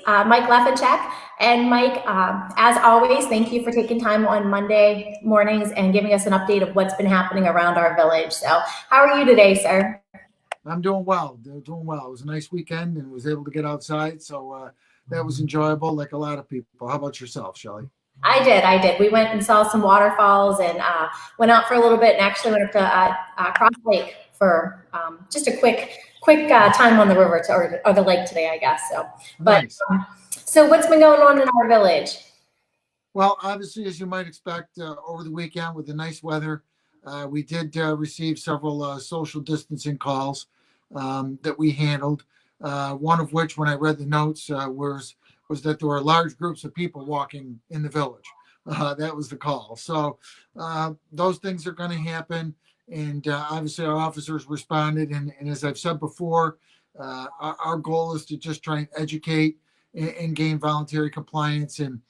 Mike Lefancheck. And Mike, as always, thank you for taking time on Monday mornings and giving us an update of what's been happening around our village. So how are you today, sir? I'm doing well. Doing well. It was a nice weekend and was able to get outside, so that was enjoyable, like a lot of people. How about yourself, Shelley? I did. We went and saw some waterfalls and went out for a little bit and actually went up to Cross Lake for just a quick time on the river or the lake today, I guess. So, but Nice. So what's been going on in our village? Well, obviously, as you might expect, over the weekend with the nice weather, we did receive several social distancing calls that we handled. One of which, when I read the notes, was that there were large groups of people walking in the village. That was the call. So those things are going to happen, and obviously our officers responded. And as I've said before, our goal is to just try and educate and gain voluntary compliance, and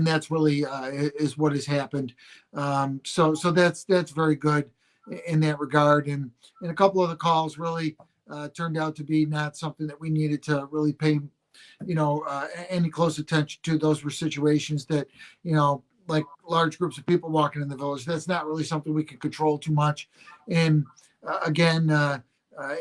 that's really is what has happened. So that's very good in that regard. And a couple of the calls really turned out to be not something that we needed to really pay, any close attention to. Those were situations that, like large groups of people walking in the village. That's not really something we can control too much. And again,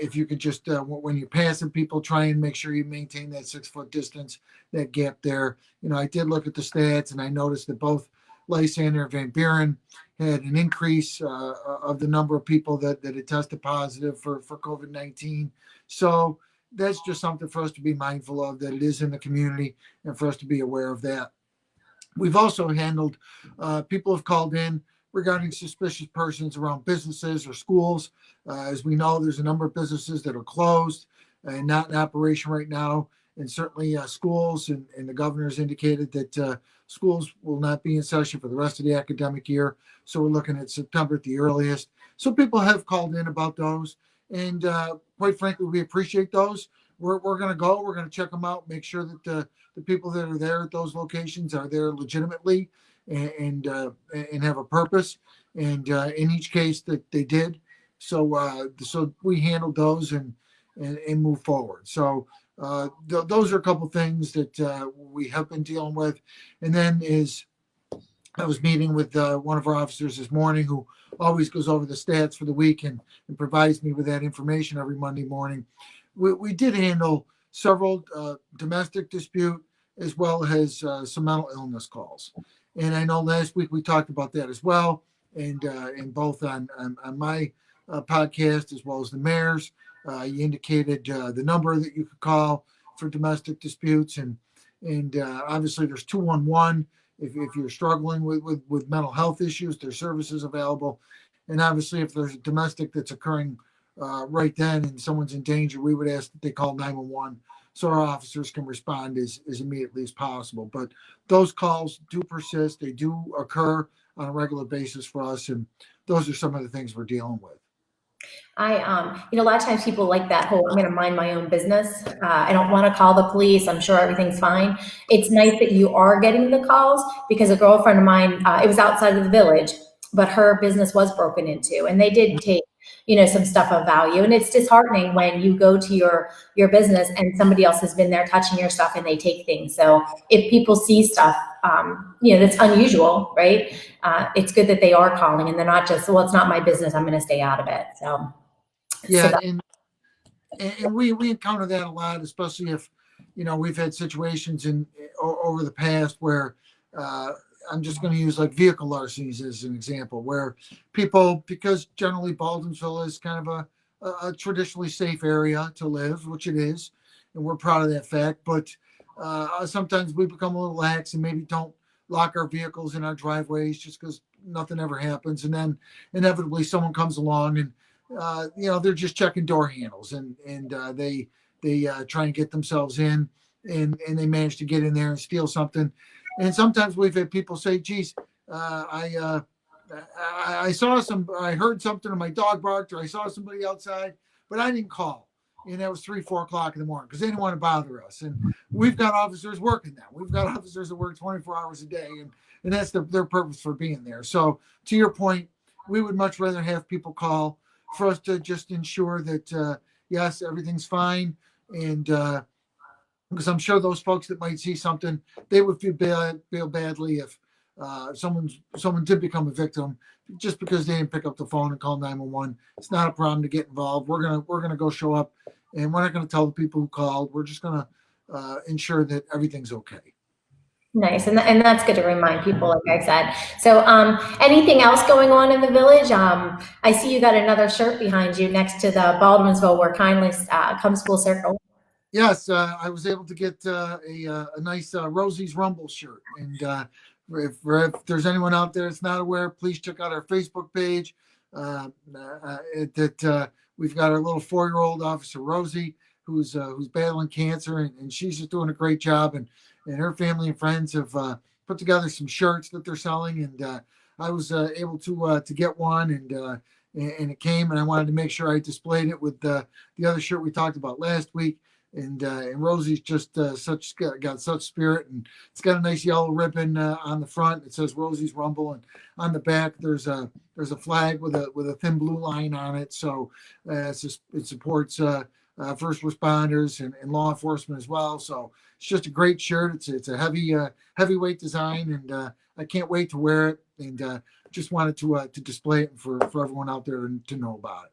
if you could just, when you're passing people, try and make sure you maintain that 6 foot distance, that gap there. I did look at the stats and I noticed that both Lysander and Van Buren had an increase of the number of people that had tested positive for COVID-19. So that's just something for us to be mindful of, that it is in the community, and for us to be aware of that. We've also handled, people have called in regarding suspicious persons around businesses or schools. As we know, there's a number of businesses that are closed and not in operation right now. And certainly schools, and the governor has indicated that schools will not be in session for the rest of the academic year. So we're looking at September at the earliest. So people have called in about those. And quite frankly, we appreciate those. We're going to go. We're going to check them out, make sure that the people that are there at those locations are there legitimately and have a purpose. And in each case that they did. So we handled those and move forward. So those are a couple things that we have been dealing with. And then I was meeting with one of our officers this morning, who always goes over the stats for the week and provides me with that information every Monday morning. We did handle several domestic dispute, as well as some mental illness calls. And I know last week we talked about that as well, and both on my podcast as well as the mayor's. You indicated the number that you could call for domestic disputes, and obviously there's 211 if you're struggling with mental health issues. There's services available, and obviously if there's a domestic that's occurring right then and someone's in danger, we would ask that they call 911 so our officers can respond as immediately as possible. But those calls do persist; they do occur on a regular basis for us, and those are some of the things we're dealing with. A lot of times people like that whole, I'm going to mind my own business. I don't want to call the police. I'm sure everything's fine. It's nice that you are getting the calls, because a girlfriend of mine, it was outside of the village, but her business was broken into, and they did take, some stuff of value. And it's disheartening when you go to your business and somebody else has been there touching your stuff and they take things. So if people see stuff, that's unusual, right? It's good that they are calling and they're not just, well, it's not my business, I'm going to stay out of it. Yeah, and we encounter that a lot, especially if we've had situations over the past where I'm just going to use like vehicle larcenies as an example, where people, because generally Baldwinsville is kind of a traditionally safe area to live, which it is, and we're proud of that fact. But sometimes we become a little lax and maybe don't lock our vehicles in our driveways just because nothing ever happens, and then inevitably someone comes along and they're just checking door handles, and they try and get themselves in, and they manage to get in there and steal something. And sometimes we've had people say, geez, I heard something, or my dog barked, or I saw somebody outside, but I didn't call. And that was 3-4 o'clock in the morning because they didn't want to bother us. And we've got officers working now. We've got officers that work 24 hours a day, and that's their purpose for being there. So to your point, we would much rather have people call for us to just ensure that, yes, everything's fine. And because I'm sure those folks that might see something, they would feel badly if someone did become a victim just because they didn't pick up the phone and call 911. It's not a problem to get involved. We're gonna go show up, and we're not gonna tell the people who called. We're just gonna ensure that everything's okay. Nice, and that's good to remind people, like I said. So, anything else going on in the village? I see you got another shirt behind you next to the Baldwinsville, where kindness comes full circle. Yes, I was able to get a nice Rosie's Rumble shirt. And if there's anyone out there that's not aware, please check out our Facebook page. We've got our little 4-year-old officer Rosie, who's battling cancer, and she's just doing a great job. And her family and friends have put together some shirts that they're selling, and I was able to get one, and it came, and I wanted to make sure I displayed it with the other shirt we talked about last week. And Rosie's just got such spirit, and it's got a nice yellow ribbon on the front. It says Rosie's Rumble, and on the back there's a flag with a thin blue line on it. So it supports first responders and law enforcement as well. So it's just a great shirt. It's a heavyweight design, and I can't wait to wear it. And just wanted to display it for everyone out there to know about it.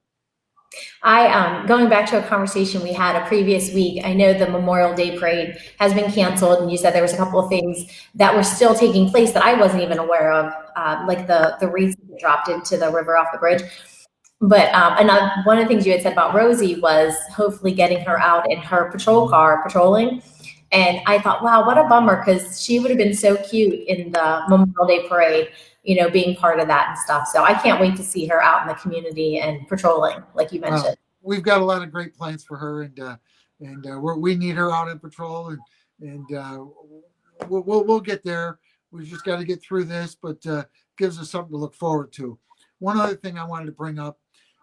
Going back to a conversation we had a previous week, I know the Memorial Day parade has been canceled, and you said there was a couple of things that were still taking place that I wasn't even aware of, like the wreaths that dropped into the river off the bridge. But one of the things you had said about Rosie was hopefully getting her out in her patrol car patrolling. And I thought, wow, what a bummer, because she would have been so cute in the Memorial Day parade, being part of that and stuff. So I can't wait to see her out in the community and patrolling, like you mentioned. We've got a lot of great plans for her, and we need her out in patrol, and we'll get there. We've just got to get through this, but gives us something to look forward to. One other thing I wanted to bring up: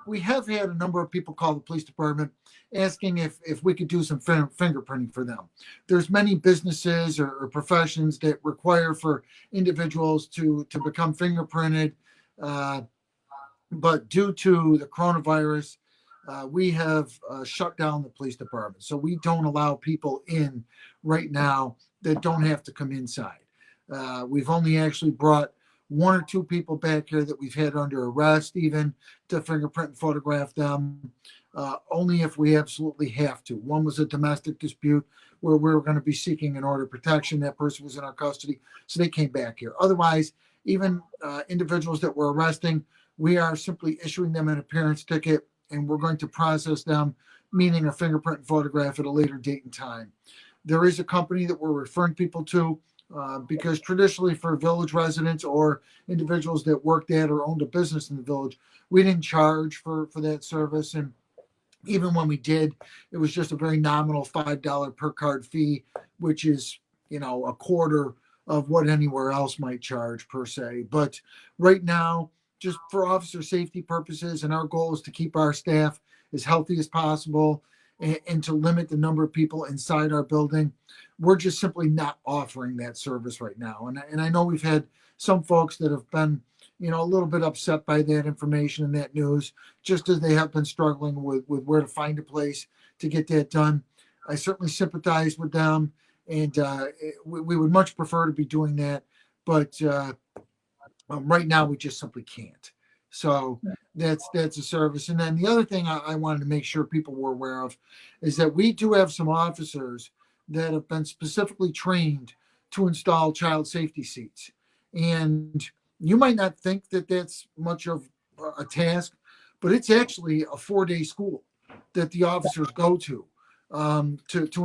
we have had a number of people call the police department asking if we could do some fingerprinting for them. There's many businesses or professions that require for individuals to become fingerprinted, but due to the coronavirus, we have shut down the police department. So we don't allow people in right now that don't have to come inside. We've only actually brought 1 or 2 people back here that we've had under arrest, even to fingerprint and photograph them, only if we absolutely have to. One was a domestic dispute where we were going to be seeking an order of protection. That person was in our custody, so they came back here. Otherwise, even individuals that we're arresting, we are simply issuing them an appearance ticket, and we're going to process them, meaning a fingerprint and photograph at a later date and time. There is a company that we're referring people to, because traditionally for village residents or individuals that worked at or owned a business in the village, we didn't charge for that service. And even when we did, it was just a very nominal $5 per card fee, which is, a quarter of what anywhere else might charge per se. But right now, just for officer safety purposes, and our goal is to keep our staff as healthy as possible and to limit the number of people inside our building, we're just simply not offering that service right now. And I know we've had some folks that have been, a little bit upset by that information and that news, just as they have been struggling with where to find a place to get that done. I certainly sympathize with them, and we would much prefer to be doing that, but right now we just simply can't. So that's a service. And then the other thing I wanted to make sure people were aware of is that we do have some officers that have been specifically trained to install child safety seats. And you might not think that that's much of a task, but it's actually a 4-day school that the officers go to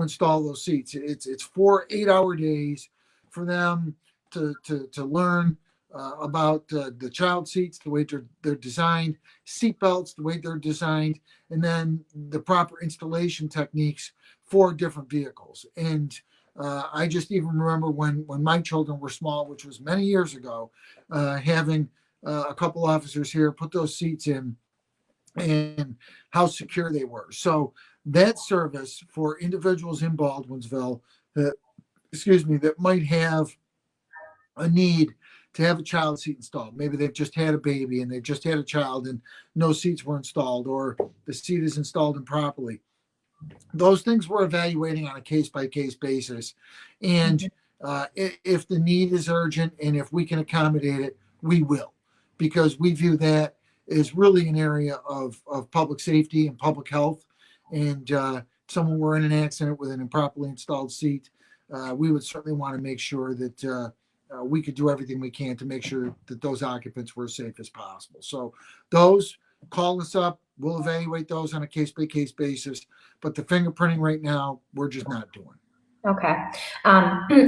install those seats. It's 4 8-hour days for them to learn about the child seats, the way they're designed, seat belts, the way they're designed, and then the proper installation techniques for different vehicles. And I just even remember when my children were small, which was many years ago, having a couple officers here put those seats in and how secure they were. So that service for individuals in Baldwinsville that might have a need to have a child seat installed. Maybe they've just had a baby and they've just had a child and no seats were installed, or the seat is installed improperly. those things we're evaluating on a case-by-case basis. And if the need is urgent and if we can accommodate it, we will, because we view that as really an area of public safety and public health. And someone were in an accident with an improperly installed seat, we would certainly want to make sure that we could do everything we can to make sure that those occupants were as safe as possible. So those, call us up. We'll evaluate those on a case-by-case basis. But the fingerprinting right now, we're just not doing. Okay.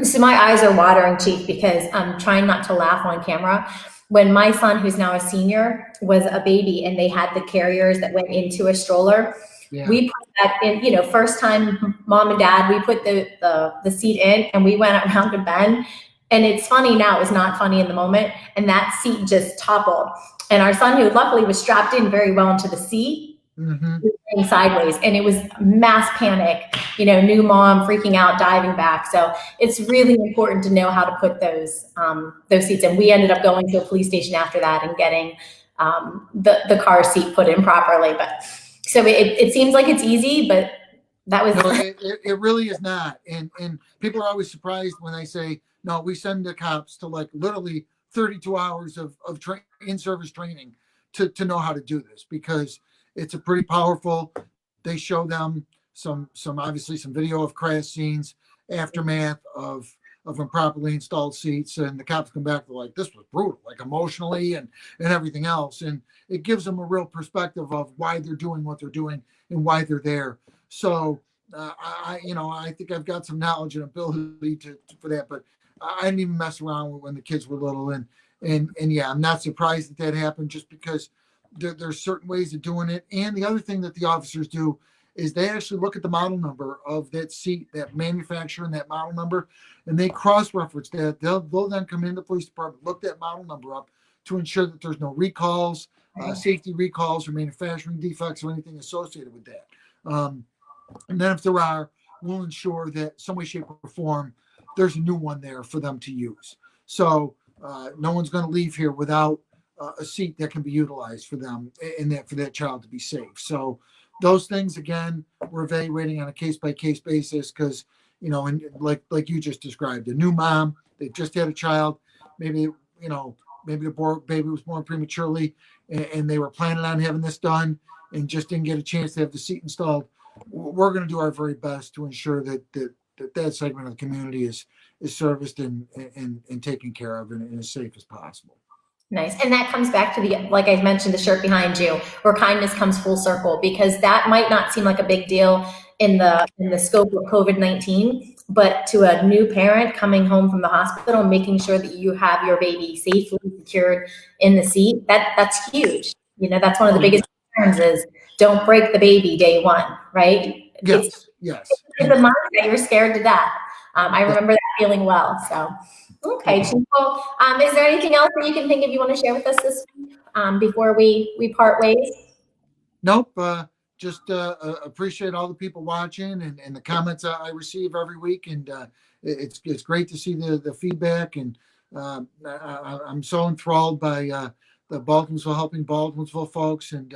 So my eyes are watering, Chief, because I'm trying not to laugh on camera. When my son, who's now a senior, was a baby and they had the carriers that went into a stroller, we put that in, first time mom and dad, we put the seat in and we went around a bend. And it's funny now, it was not funny in the moment. And that seat just toppled. And our son, who luckily was strapped in very well into the seat, was going sideways, and it was mass panic, new mom freaking out, diving back. So it's really important to know how to put those seats in. We ended up going to a police station after that and getting the car seat put in properly. But so it seems like it's easy, but that was. No, it really is not. And people are always surprised when I say, no, we send the cops to like literally 32 hours of in-service training to know how to do this, because it's a pretty powerful. They show them some obviously some video of crash scenes, aftermath of improperly installed seats, and the cops come back, they're like, this was brutal, like emotionally and everything else. And it gives them a real perspective of why they're doing what they're doing and why they're there. So I think I've got some knowledge and ability for that, but I didn't even mess around when the kids were little. And yeah, I'm not surprised that happened, just because there's certain ways of doing it. And the other thing that the officers do is they actually look at the model number of that seat, that manufacturer and that model number, and they cross-reference that. They'll then come in the police department, look that model number up to ensure that there's no recalls, safety recalls or manufacturing defects or anything associated with that. And then if there are, we'll ensure that some way, shape, or form, there's a new one there for them to use. So no one's going to leave here without a seat that can be utilized for them and that for that child to be safe. So those things, again, we're evaluating on a case-by-case basis, because, and like you just described, a new mom, they just had a child, maybe the baby was born prematurely and they were planning on having this done and just didn't get a chance to have the seat installed. We're going to do our very best to ensure that segment of the community is serviced and taken care of and as safe as possible. Nice. And that comes back to like I mentioned, the shirt behind you, where kindness comes full circle, because that might not seem like a big deal in the scope of COVID-19, but to a new parent coming home from the hospital, making sure that you have your baby safely secured in the seat, that's huge. That's one of the biggest concerns is don't break the baby day one, right? Yes. It's the mindset, you're scared to death. I remember that feeling well. So, okay, Chief. Well, is there anything else that you can think of you want to share with us this week before we part ways? Nope. Just appreciate all the people watching and the comments I receive every week, and it's great to see the feedback. And I'm so enthralled by the Baldwinsville Helping Baldwinsville folks, and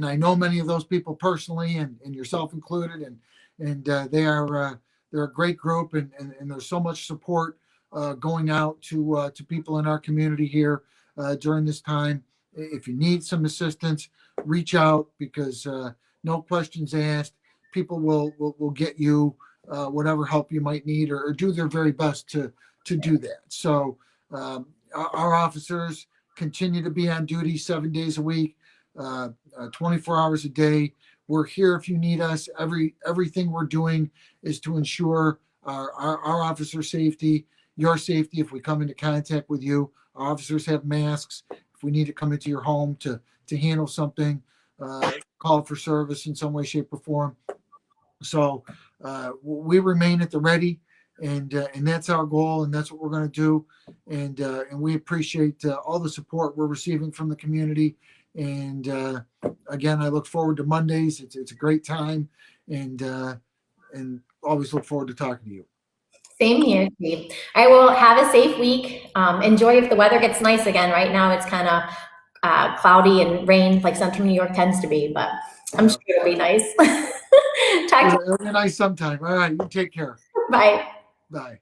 I know many of those people personally, and yourself included, and they're a great group, and there's so much support going out to people in our community here during this time. If you need some assistance, reach out, because no questions asked. People will get you whatever help you might need, or do their very best to do that. So our officers continue to be on duty 7 days a week, 24 hours a day. We're here if you need us. Everything we're doing is to ensure our officer safety, your safety. If we come into contact with you, our officers have masks. If we need to come into your home to handle something, call for service in some way, shape, or form. So we remain at the ready, and that's our goal, and that's what we're going to do. And we appreciate all the support we're receiving from the community. And again, I look forward to Mondays. It's a great time, and always look forward to talking to you. Same here, Steve. I will have a safe week. Enjoy if the weather gets nice again. Right now, it's kind of cloudy and rain, like Central New York tends to be, but I'm sure it'll be nice. Talk to It'll be nice sometime. All right, you take care. you. Bye. Bye.